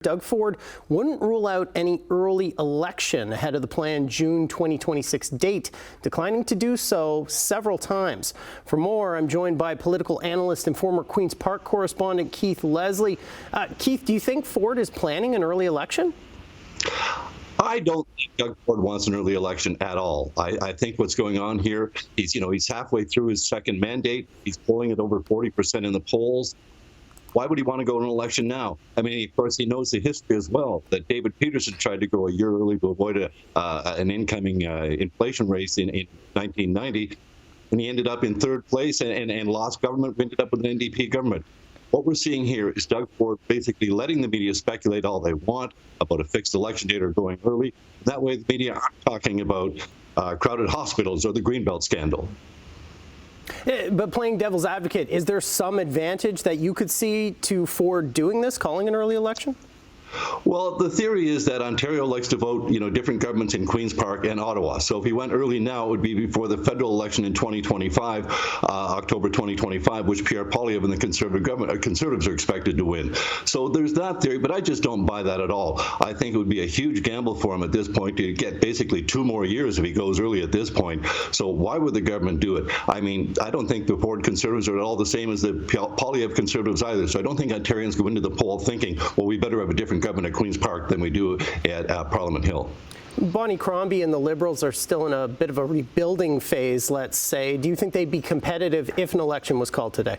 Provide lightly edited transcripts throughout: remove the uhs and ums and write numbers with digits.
Doug Ford wouldn't rule out any early election ahead of the planned June 2026 date, declining to do so several times. For more, I'm joined by political analyst and former Queen's Park correspondent Keith Leslie. Keith, do you think Ford is planning an early election? I don't think Doug Ford wants an early election at all. I think what's going on here, he's halfway through his second mandate. He's polling at over 40% in the polls. Why would he want to go to an election now? I mean, of course, he knows the history as well, that David Peterson tried to go a year early to avoid an incoming inflation race in 1990, and he ended up in third place and lost government, ended up with an NDP government. What we're seeing here is Doug Ford basically letting the media speculate all they want about a fixed election date or going early. That way, the media aren't talking about crowded hospitals or the Greenbelt scandal. But playing devil's advocate, is there some advantage that you could see to Ford doing this, calling an early election? Well, the theory is that Ontario likes to vote, different governments in Queen's Park and Ottawa. So if he went early now, it would be before the federal election in 2025, October 2025, which Pierre Poilievre and the Conservatives are expected to win. So there's that theory, but I just don't buy that at all. I think it would be a huge gamble for him at this point to get basically 2 more years if he goes early at this point. So why would the government do it? I mean, I don't think the Ford Conservatives are at all the same as the Poilievre Conservatives either. So I don't think Ontarians go into the poll thinking, well, we better have a different government at Queen's Park than we do at Parliament Hill. Bonnie Crombie and the Liberals are still in a bit of a rebuilding phase, let's say. Do you think they'd be competitive if an election was called today?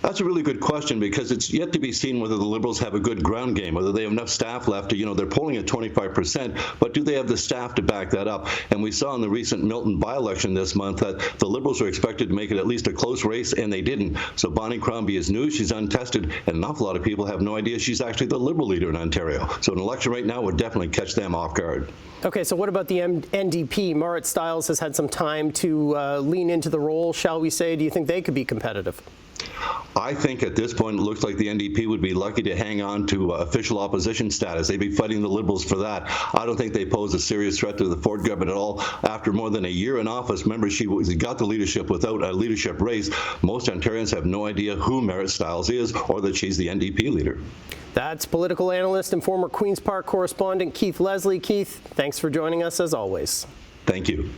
That's a really good question, because it's yet to be seen whether the Liberals have a good ground game, whether they have enough staff left to, they're polling at 25%, but do they have the staff to back that up? And we saw in the recent Milton by-election this month that the Liberals were expected to make it at least a close race, and they didn't. So Bonnie Crombie is new, she's untested, and an awful lot of people have no idea she's actually the Liberal leader in Ontario. So an election right now would definitely catch them off guard. Okay, so what about the NDP? Marit Stiles has had some time to lean into the role, shall we say. Do you think they could be competitive? I think at this point it looks like the NDP would be lucky to hang on to official opposition status. They'd be fighting the Liberals for that. I don't think they pose a serious threat to the Ford government at all. After more than a year in office, remember, she got the leadership without a leadership race. Most Ontarians have no idea who Marit Stiles is or that she's the NDP leader. That's political analyst and former Queen's Park correspondent Keith Leslie. Keith, thanks for joining us as always. Thank you.